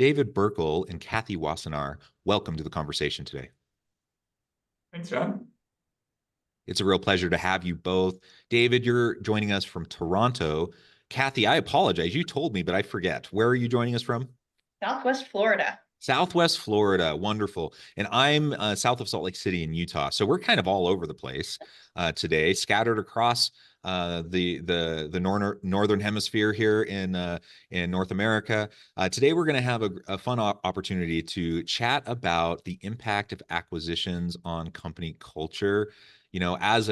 David Berkal and Cathy Wassenaar. Welcome to the conversation today. Thanks, John. It's a real pleasure to have you both. David, you're joining us from Toronto. Cathy, I apologize. You told me, but I forget. Where are you joining us from? Southwest Florida. Southwest Florida. Wonderful. And I'm south of Salt Lake City in Utah. So we're kind of all over the place today, scattered across the northern hemisphere here in North America. Today, we're going to have a fun opportunity to chat about the impact of acquisitions on company culture. You know, as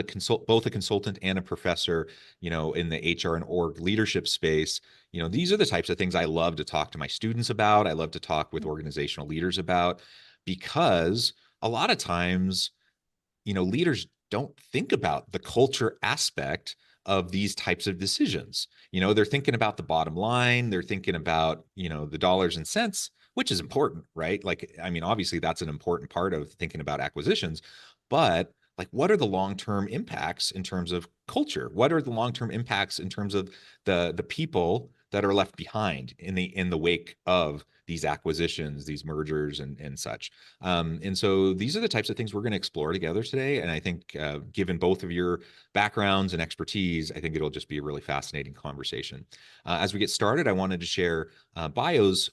both a consultant and a professor, you know, in the HR and org leadership space, you know, these are the types of things I love to talk to my students about. I love to talk with organizational leaders about, because a lot of times, you know, leaders don't think about the culture aspect of these types of decisions. You know, they're thinking about the bottom line. They're thinking about, you know, the dollars and cents, which is important, right? Like, I mean, obviously that's an important part of thinking about acquisitions, but like, what are the long-term impacts in terms of culture? What are the long-term impacts in terms of the people that are left behind in the wake of these acquisitions, these mergers, and such? And so these are the types of things we're going to explore together today. And I think, given both of your backgrounds and expertise, I think it'll just be a really fascinating conversation. As we get started, I wanted to share bios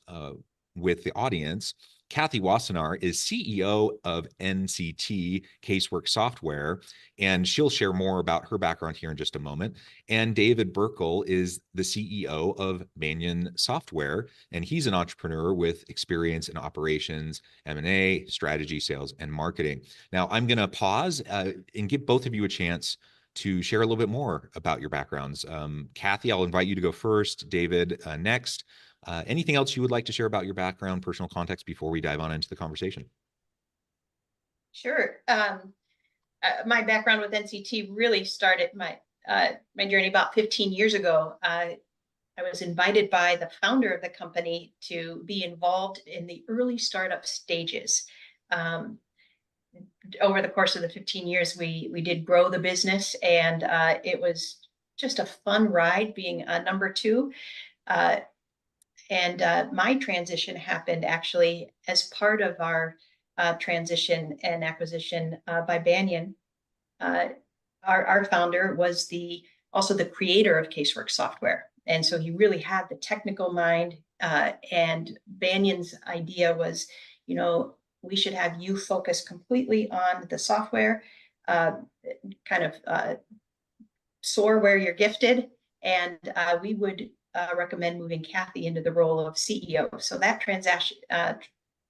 with the audience. Cathy Wassenaar is CEO of NCT CaseWorks Software, and she'll share more about her background here in just a moment. And David Berkal is the CEO of Banyan Software, and he's an entrepreneur with experience in operations, M&A, strategy, sales, and marketing. Now, I'm going to pause and give both of you a chance to share a little bit more about your backgrounds. Cathy, I'll invite you to go first. David, next. Anything else you would like to share about your background, personal context, before we dive on into the conversation? Sure. My background with NCT really started my journey about 15 years ago. I was invited by the founder of the company to be involved in the early startup stages. Over the course of the 15 years, we did grow the business, and it was just a fun ride being number two. And my transition happened actually as part of our transition and acquisition by Banyan. Our founder was also the creator of CaseWorks Software. And so he really had the technical mind. And Banyan's idea was, you know, we should have you focus completely on the software, kind of soar where you're gifted. And we would recommend moving Cathy into the role of CEO. So that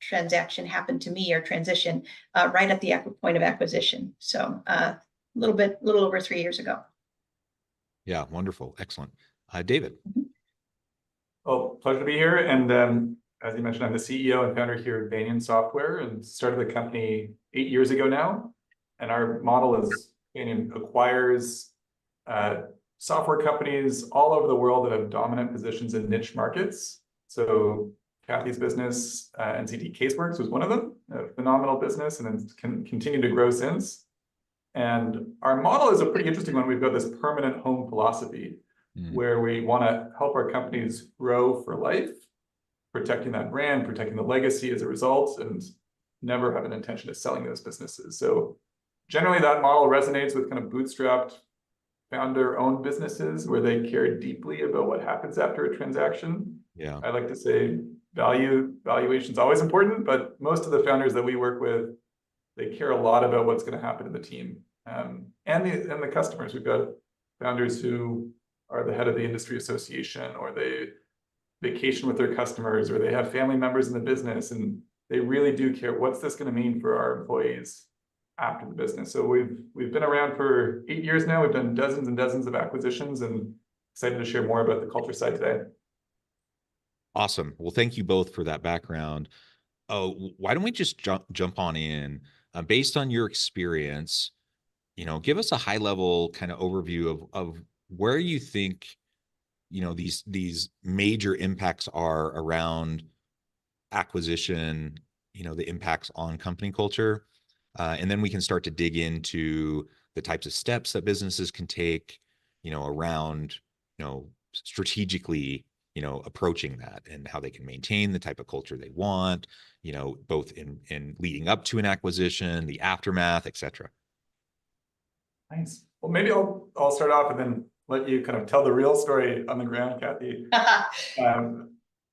transaction happened to me, or transition, right at the point of acquisition. So a little over 3 years ago. Yeah, wonderful, excellent. David. Well, pleasure to be here. And as you mentioned, I'm the CEO and founder here at Banyan Software, and started the company 8 years ago now. And our model is Banyan acquires software companies all over the world that have dominant positions in niche markets. So Cathy's business, NCT CaseWorks, was one of them, a phenomenal business, and then can continue to grow since. And our model is a pretty interesting one. We've got this permanent home philosophy where we want to help our companies grow for life, protecting that brand, protecting the legacy as a result, and never have an intention of selling those businesses. So generally that model resonates with kind of bootstrapped founder-owned businesses where they care deeply about what happens after a transaction. Yeah, I like to say valuation is always important, but most of the founders that we work with, they care a lot about what's going to happen to the team and the customers. We've got founders who are the head of the industry association, or they vacation with their customers, or they have family members in the business, and they really do care, what's this going to mean for our employees after the business. So we've been around for 8 years now. We've done dozens and dozens of acquisitions, and excited to share more about the culture side today. Awesome. Well, thank you both for that background. Oh, why don't we just jump on in, based on your experience, you know, give us a high level kind of overview of where you think, you know, these major impacts are around acquisition, you know, the impacts on company culture. And then we can start to dig into the types of steps that businesses can take, you know, around, you know, strategically, approaching that and how they can maintain the type of culture they want, both in leading up to an acquisition, the aftermath, etc. Nice. Well, maybe I'll start off and then let you kind of tell the real story on the ground, Cathy.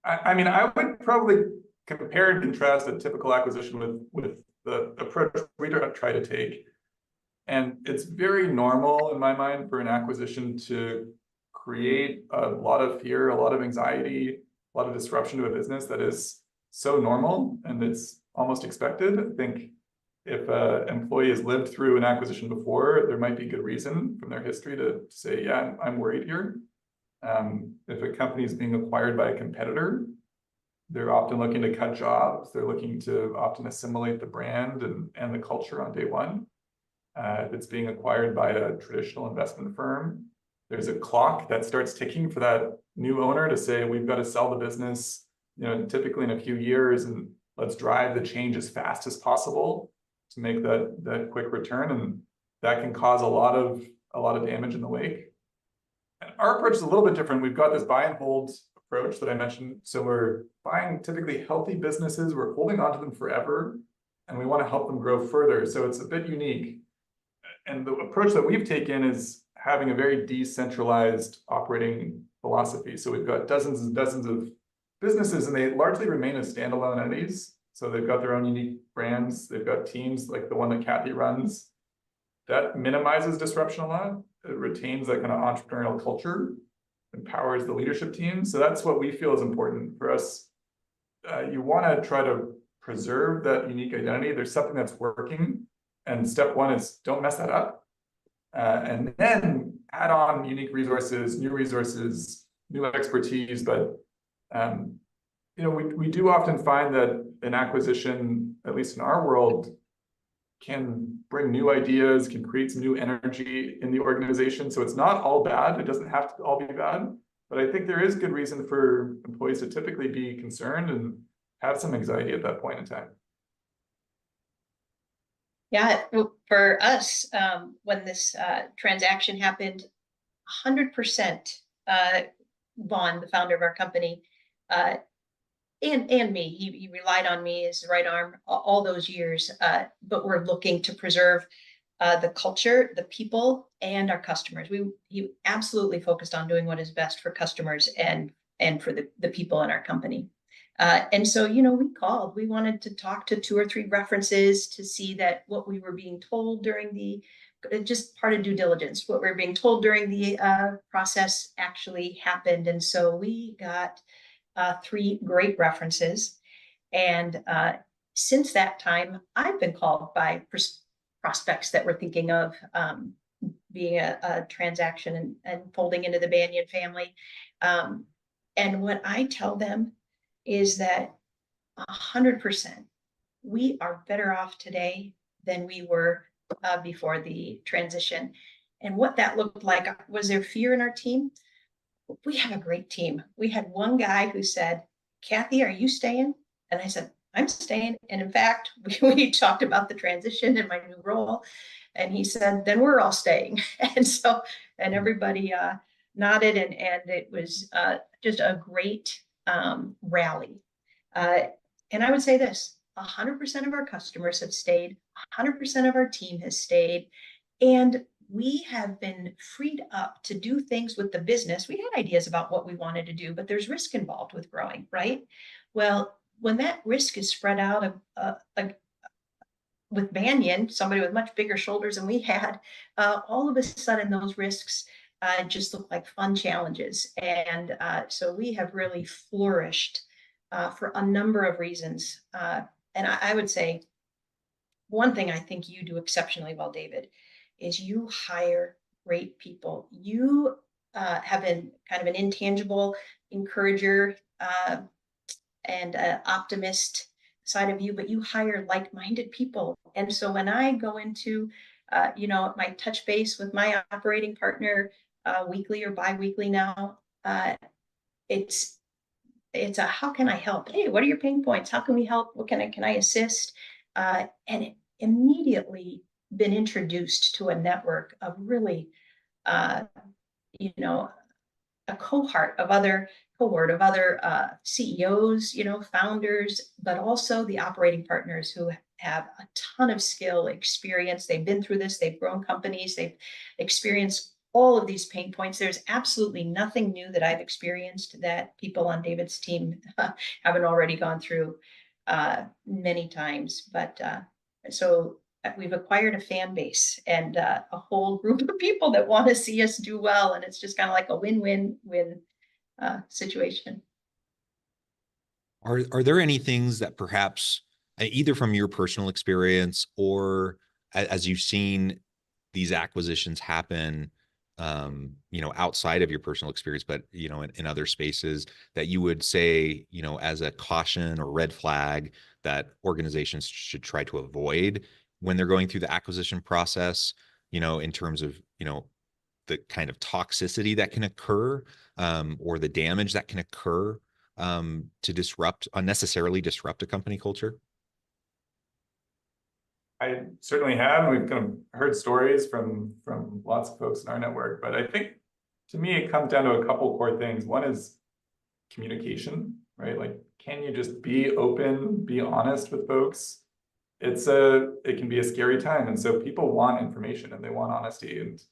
I mean, I would probably compare and contrast a typical acquisition with the approach we try to take. And it's very normal in my mind for an acquisition to create a lot of fear, a lot of anxiety, a lot of disruption to a business that is so normal and it's almost expected. I think if an employee has lived through an acquisition before, there might be good reason from their history to say, yeah, I'm worried here. If a company is being acquired by a competitor, they're often looking to cut jobs. They're looking to often assimilate the brand and the culture on day one. If it's being acquired by a traditional investment firm, there's a clock that starts ticking for that new owner to say, we've got to sell the business, typically in a few years, and let's drive the change as fast as possible to make that quick return. And that can cause a lot of damage in the wake. And our approach is a little bit different. We've got this buy and hold approach that I mentioned. So we're buying typically healthy businesses, we're holding on to them forever, and we want to help them grow further. So it's a bit unique. And the approach that we've taken is having a very decentralized operating philosophy. So we've got dozens and dozens of businesses, and they largely remain as standalone entities. So they've got their own unique brands. They've got teams like the one that Cathy runs. That minimizes disruption a lot. It retains that kind of entrepreneurial culture, empowers the leadership team. So that's what we feel is important for us. You want to try to preserve that unique identity. There's something that's working. And step one is don't mess that up. And then add on unique resources, new expertise. But, we do often find that an acquisition, at least in our world, can bring new ideas, can create some new energy in the organization. So it's not all bad. It doesn't have to all be bad. But I think there is good reason for employees to typically be concerned and have some anxiety at that point in time. Yeah, for us, when this transaction happened, 100% Vaughn, the founder of our company, and me, he relied on me as the right arm all those years, but we're looking to preserve the culture, the people, and our customers. He absolutely focused on doing what is best for customers and for the people in our company. And so, we wanted to talk to 2 or 3 references to see that what we were being told during just part of due diligence, what we were being told during the process actually happened. And so we got 3 great references. And since that time, I've been called by prospects that were thinking of being a transaction and folding into the Banyan family. And what I tell them is that 100%, we are better off today than we were before the transition. And what that looked like, was there fear in our team? We have a great team. We had one guy who said, Cathy, are you staying? And I said, I'm staying. And in fact, we talked about the transition and my new role. And he said, then we're all staying. And everybody nodded, and it was just a great rally. And I would say this, 100% of our customers have stayed, 100% of our team has stayed, and we have been freed up to do things with the business. We had ideas about what we wanted to do, but there's risk involved with growing, right? Well, when that risk is spread out with Banyan, somebody with much bigger shoulders than we had, all of a sudden those risks just look like fun challenges. And so we have really flourished for a number of reasons. And I would say one thing I think you do exceptionally well, David, is you hire great people. You have been kind of an intangible encourager and optimist side of you, but you hire like-minded people. And so when I go into, my touch base with my operating partner weekly or bi-weekly now, it's a, how can I help? Hey, what are your pain points? How can we help? What can I assist? And it immediately been introduced to a network of really, a cohort of other CEOs, founders, but also the operating partners who have a ton of skill, experience. They've been through this, they've grown companies, they've experienced all of these pain points. There's absolutely nothing new that I've experienced that people on David's team haven't already gone through many times. But so we've acquired a fan base and a whole group of people that want to see us do well. And it's just kind of like a win-win-win situation. Are there any things that perhaps either from your personal experience or as you've seen these acquisitions happen, outside of your personal experience, but, in other spaces that you would say, as a caution or red flag that organizations should try to avoid when they're going through the acquisition process, in terms of, the kind of toxicity that can occur, or the damage that can occur, to unnecessarily disrupt a company culture? I certainly have. We've kind of heard stories from lots of folks in our network, but I think to me it comes down to a couple core things. One is communication, right? Like, can you just be open, be honest with folks? It can be a scary time, and so people want information and they want honesty, and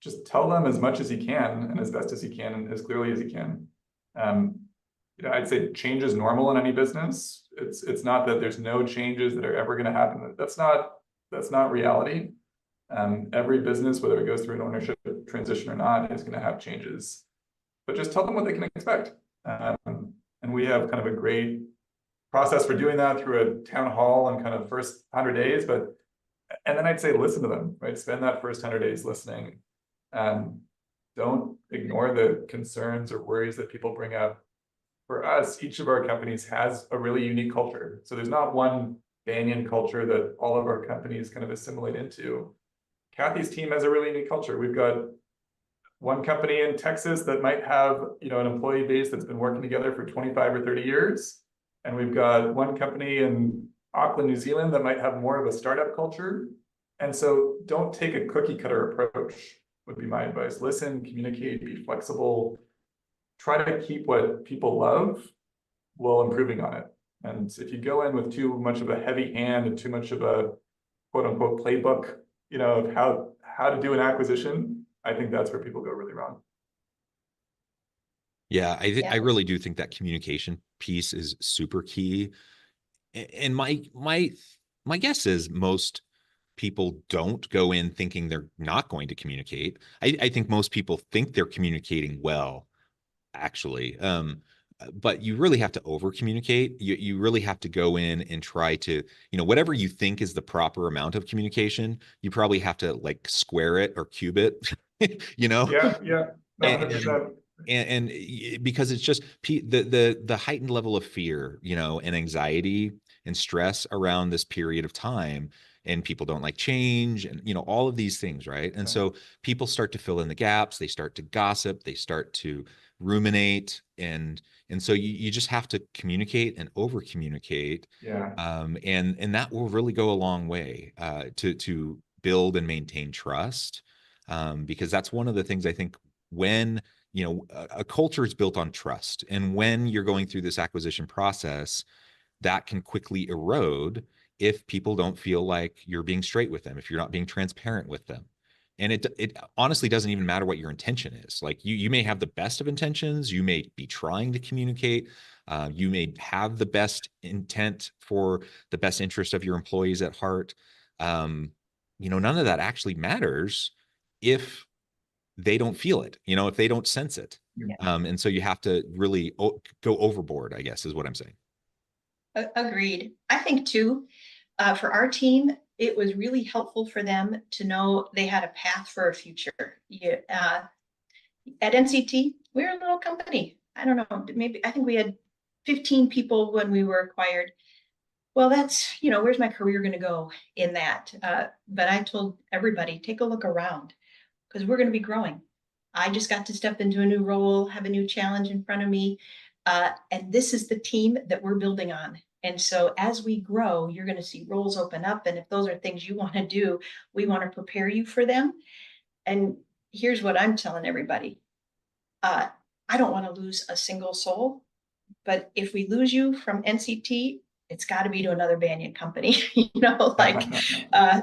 just tell them as much as you can and as best as you can and as clearly as you can. I'd say change is normal in any business. It's not that there's no changes that are ever going to happen. That's not reality. Every business, whether it goes through an ownership transition or not, is going to have changes. But just tell them what they can expect. And we have kind of a great process for doing that through a town hall and kind of first 100 days. And then I'd say listen to them, right? Spend that first 100 days listening. Don't ignore the concerns or worries that people bring up. For us, each of our companies has a really unique culture. So there's not one Banyan culture that all of our companies kind of assimilate into. Cathy's team has a really unique culture. We've got one company in Texas that might have, an employee base that's been working together for 25 or 30 years. And we've got one company in Auckland, New Zealand that might have more of a startup culture. And so don't take a cookie cutter approach, would be my advice. Listen, communicate, be flexible. Try to keep what people love while improving on it. And if you go in with too much of a heavy hand and too much of a quote unquote playbook, of how to do an acquisition, I think that's where people go really wrong. Yeah, I really do think that communication piece is super key. And my guess is most people don't go in thinking they're not going to communicate. I think most people think they're communicating well, actually. But you really have to over communicate. You really have to go in and try to, whatever you think is the proper amount of communication, you probably have to like square it or cube it, Yeah. No, 100%. And because it's just the heightened level of fear, and anxiety and stress around this period of time, and people don't like change, and all of these things, right? And so people start to fill in the gaps, they start to gossip, they start to ruminate, and so you just have to communicate and over communicate. Yeah. And that will really go a long way to build and maintain trust, because that's one of the things I think when a culture is built on trust, and when you're going through this acquisition process, that can quickly erode if people don't feel like you're being straight with them, if you're not being transparent with them. And it honestly doesn't even matter what your intention is. Like you may have the best of intentions, you may be trying to communicate, you may have the best intent for the best interest of your employees at heart. None of that actually matters if they don't feel it, if they don't sense it. Yeah. And so you have to really go overboard, I guess, is what I'm saying. Agreed. I think too, for our team, it was really helpful for them to know they had a path for a future. At NCT, we're a little company. I don't know, I think we had 15 people when we were acquired. Well, that's, where's my career going to go in that? But I told everybody, take a look around, because we're going to be growing. I just got to step into a new role, have a new challenge in front of me. And this is the team that we're building on. And so as we grow, you're going to see roles open up. And if those are things you want to do, we want to prepare you for them. And here's what I'm telling everybody. I don't want to lose a single soul, but if we lose you from NCT, it's got to be to another Banyan company,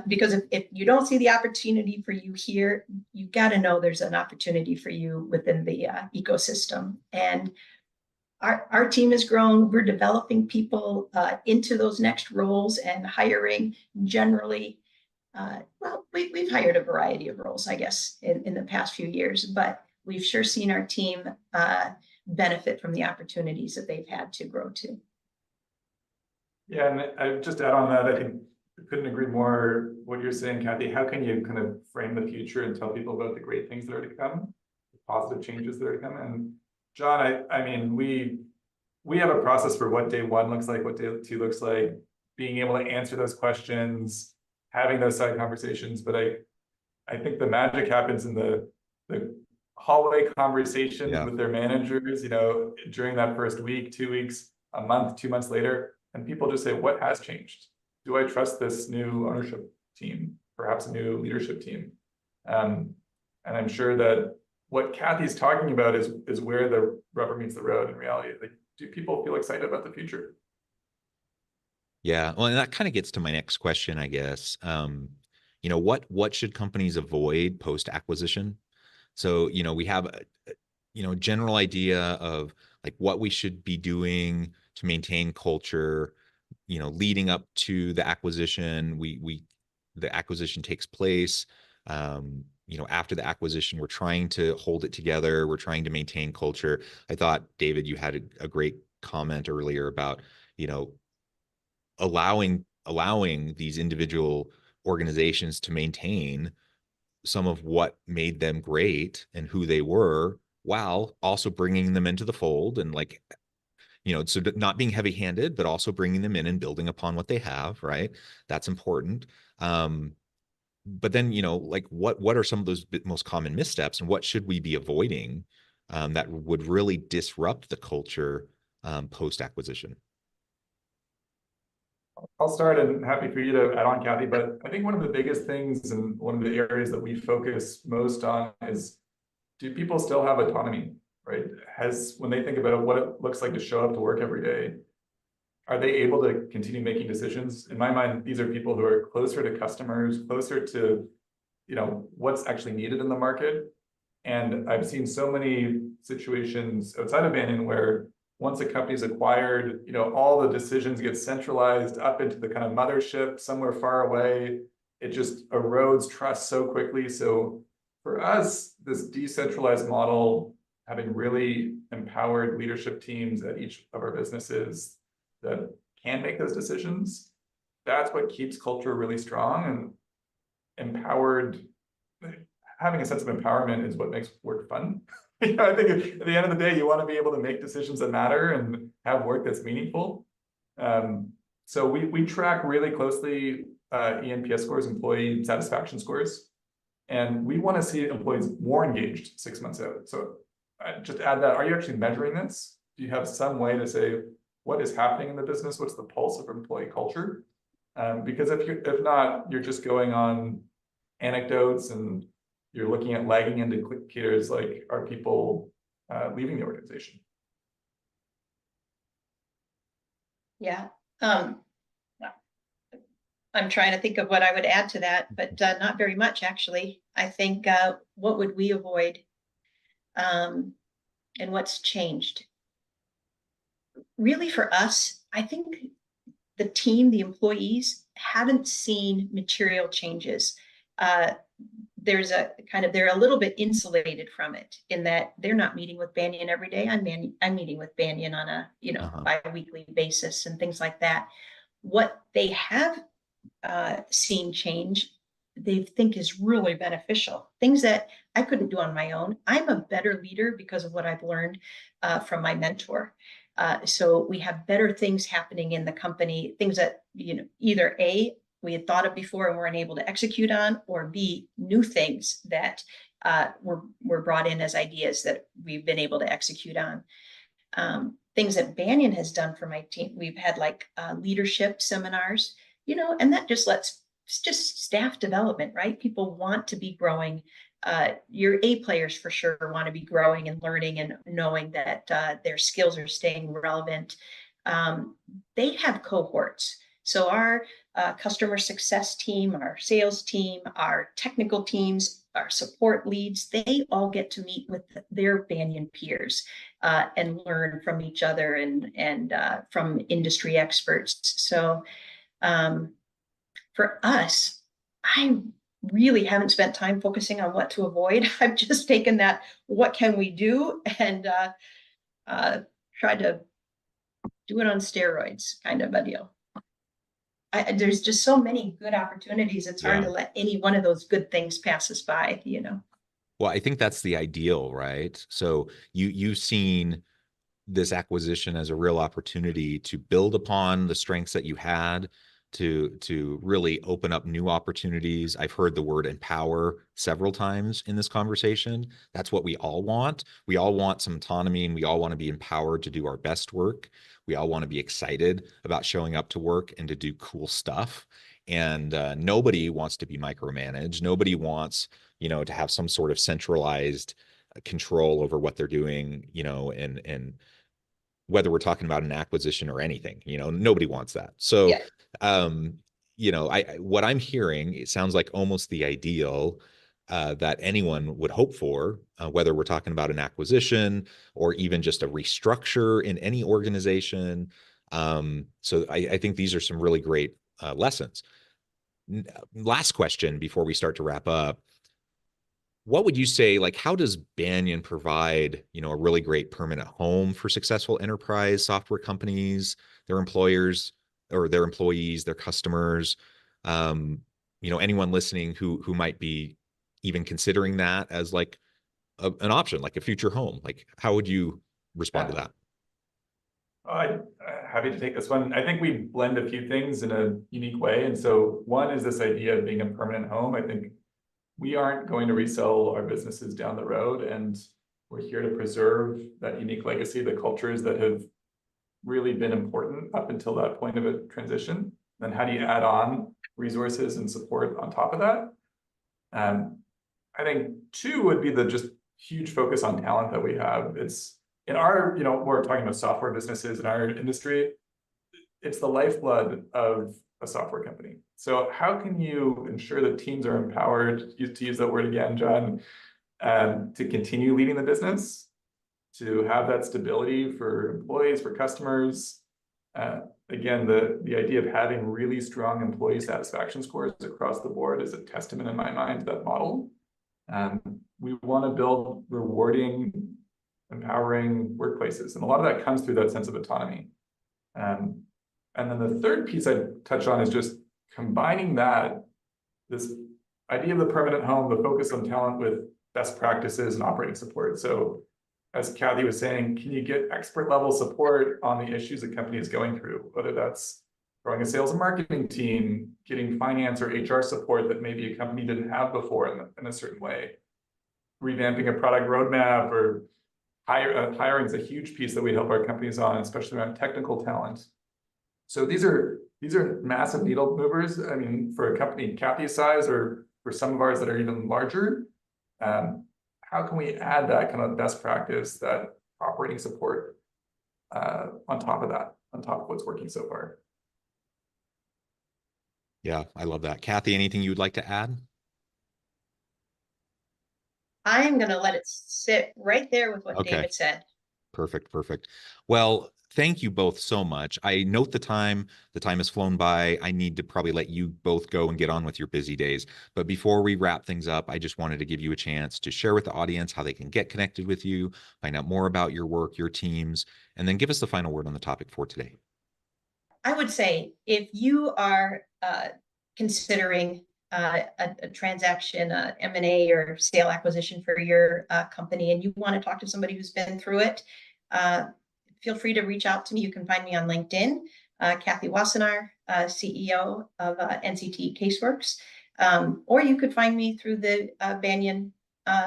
because if you don't see the opportunity for you here, you got to know there's an opportunity for you within the ecosystem. And our team has grown. We're developing people into those next roles and hiring generally. Well, we've hired a variety of roles, I guess, in the past few years, but we've sure seen our team benefit from the opportunities that they've had to grow to. Yeah, and I just add on that, I think I couldn't agree more what you're saying, Cathy. How can you kind of frame the future and tell people about the great things that are to come, the positive changes that are to come? And John, I mean, we have a process for what day one looks like, what day two looks like, being able to answer those questions, having those side conversations. But I think the magic happens in the hallway conversations with their managers, during that first week, 2 weeks, a month, 2 months later, and people just say, what has changed? Do I trust this new ownership team, perhaps a new leadership team? And I'm sure that what Cathy's talking about is where the rubber meets the road in reality. Like, do people feel excited about the future? Yeah, well, and that kind of gets to my next question, I guess. What should companies avoid post-acquisition? So, we have a general idea of like what we should be doing to maintain culture, leading up to the acquisition. The acquisition takes place. After the acquisition, we're trying to hold it together. We're trying to maintain culture. I thought, David, you had a great comment earlier about, allowing these individual organizations to maintain some of what made them great and who they were, while also bringing them into the fold and so not being heavy-handed, but also bringing them in and building upon what they have, right? That's important. But then, what are some of those most common missteps, and what should we be avoiding that would really disrupt the culture post-acquisition? I'll start, and happy for you to add on, Cathy, but I think one of the biggest things and one of the areas that we focus most on is, do people still have autonomy, right? When they think about what it looks like to show up to work every day, are they able to continue making decisions? In my mind, these are people who are closer to customers, closer to, what's actually needed in the market. And I've seen so many situations outside of Banyan where once a company is acquired, all the decisions get centralized up into the kind of mothership somewhere far away. It just erodes trust so quickly. So for us, this decentralized model, having really empowered leadership teams at each of our businesses that can make those decisions, that's what keeps culture really strong. And empowered, having a sense of empowerment is what makes work fun. I think at the end of the day, you want to be able to make decisions that matter and have work that's meaningful. So we track really closely eNPS scores, employee satisfaction scores, and we want to see employees more engaged 6 months out. So just add that, are you actually measuring this? Do you have some way to say what is happening in the business? What's the pulse of employee culture? Because if not, you're just going on anecdotes and you're looking at lagging indicators like, are people leaving the organization? Yeah. I'm trying to think of what I would add to that, but not very much, actually. I think what would we avoid and what's changed? Really for us, I think the team, the employees haven't seen material changes. There's they're a little bit insulated from it in that they're not meeting with Banyan every day. I'm meeting with Banyan on a, bi-weekly basis and things like that. What they have seen change, they think is really beneficial. Things that I couldn't do on my own. I'm a better leader because of what I've learned from my mentor. So we have better things happening in the company, things that, either A, we had thought of before and weren't able to execute on, or B, new things that were brought in as ideas that we've been able to execute on. Things that Banyan has done for my team, we've had leadership seminars, and that just lets, it's just staff development, right? People want to be growing. your A players for sure want to be growing and learning and knowing that their skills are staying relevant. They have cohorts. So our customer success team, our sales team, our technical teams, our support leads, they all get to meet with their Banyan peers and learn from each other and from industry experts. So for us, I really haven't spent time focusing on what to avoid. I've just taken that, what can we do, and tried to do it on steroids kind of a deal. There's just so many good opportunities. It's hard to let any one of those good things pass us by, you know. Well, I think that's the ideal, right? So you've seen this acquisition as a real opportunity to build upon the strengths that you had, to really open up new opportunities. I've heard the word empower several times in this conversation. That's what we all want. We all want some autonomy, and we all want to be empowered to do our best work. We all want to be excited about showing up to work and to do cool stuff. And nobody wants to be micromanaged. Nobody wants, to have some sort of centralized control over what they're doing, and whether we're talking about an acquisition or anything, nobody wants that. So, what I'm hearing, it sounds like almost the ideal that anyone would hope for, whether we're talking about an acquisition or even just a restructure in any organization. So I think these are some really great lessons. Last question before we start to wrap up. What would you say, like, how does Banyan provide, a really great permanent home for successful enterprise software companies, their employers or their employees, their customers, anyone listening who might be even considering that as like an option, like a future home? Like, how would you respond to that? I'm happy to take this one. I think we blend a few things in a unique way. And so one is this idea of being a permanent home. I think we aren't going to resell our businesses down the road, and we're here to preserve that unique legacy, the cultures that have really been important up until that point of a transition. Then how do you add on resources and support on top of that? I think two would be the just huge focus on talent that we have. It's in our, we're talking about software businesses in our industry. It's the lifeblood of a software company. So how can you ensure that teams are empowered, to use that word again, John, to continue leading the business, to have that stability for employees, for customers? Again, the idea of having really strong employee satisfaction scores across the board is a testament in my mind to that model. We want to build rewarding, empowering workplaces. And a lot of that comes through that sense of autonomy. And then the third piece I'd touch on is just combining this idea of the permanent home, the focus on talent, with best practices and operating support. So as Cathy was saying, can you get expert level support on the issues a company is going through, whether that's growing a sales and marketing team, getting finance or HR support that maybe a company didn't have before in a certain way, revamping a product roadmap, or hiring is a huge piece that we help our companies on, especially around technical talent. So these are massive needle movers. I mean, for a company Cathy's size, or for some of ours that are even larger, how can we add that kind of best practice, that operating support on top of that, on top of what's working so far? Yeah, I love that. Cathy, anything you would like to add? I'm going to let it sit right there with what David said. Perfect. Well, thank you both so much. I note the time. The time has flown by. I need to probably let you both go and get on with your busy days. But before we wrap things up, I just wanted to give you a chance to share with the audience how they can get connected with you, find out more about your work, your teams, and then give us the final word on the topic for today. I would say, if you are considering a transaction, M&A or sale acquisition for your company, and you want to talk to somebody who's been through it, feel free to reach out to me. You can find me on LinkedIn, Cathy Wassenaar, CEO of NCT CaseWorks, or you could find me through the Banyan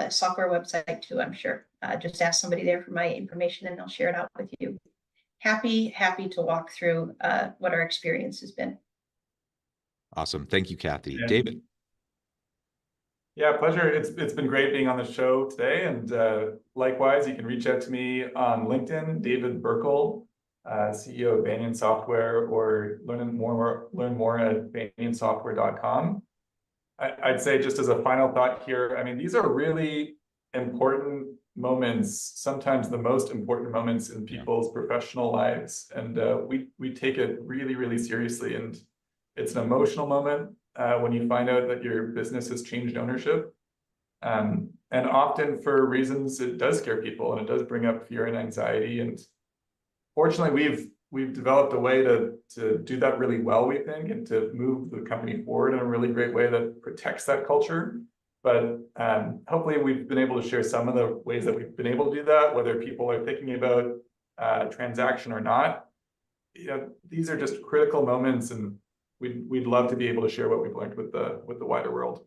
software website too, I'm sure. Just ask somebody there for my information and they'll share it out with you. Happy to walk through what our experience has been. Awesome. Thank you, Cathy. And David. Yeah, pleasure. It's been great being on the show today, and likewise, you can reach out to me on LinkedIn, David Berkal, CEO of Banyan Software, or learn more at banyansoftware.com. I'd say, just as a final thought here, I mean, these are really important moments, sometimes the most important moments in people's professional lives, and we take it really, really seriously. And it's an emotional moment when you find out that your business has changed ownership. And often for reasons, it does scare people, and it does bring up fear and anxiety. And fortunately, we've developed a way to do that really well, we think, and to move the company forward in a really great way that protects that culture. But hopefully we've been able to share some of the ways that we've been able to do that, whether people are thinking about transaction or not. You know, these are just critical moments, and we'd love to be able to share what we've learned with the wider world.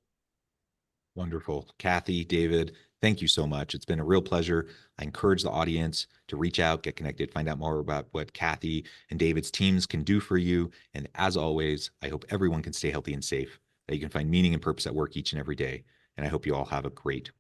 Wonderful. Cathy, David, thank you so much. It's been a real pleasure. I encourage the audience to reach out, get connected, find out more about what Cathy and David's teams can do for you. And as always, I hope everyone can stay healthy and safe, that you can find meaning and purpose at work each and every day. And I hope you all have a great week.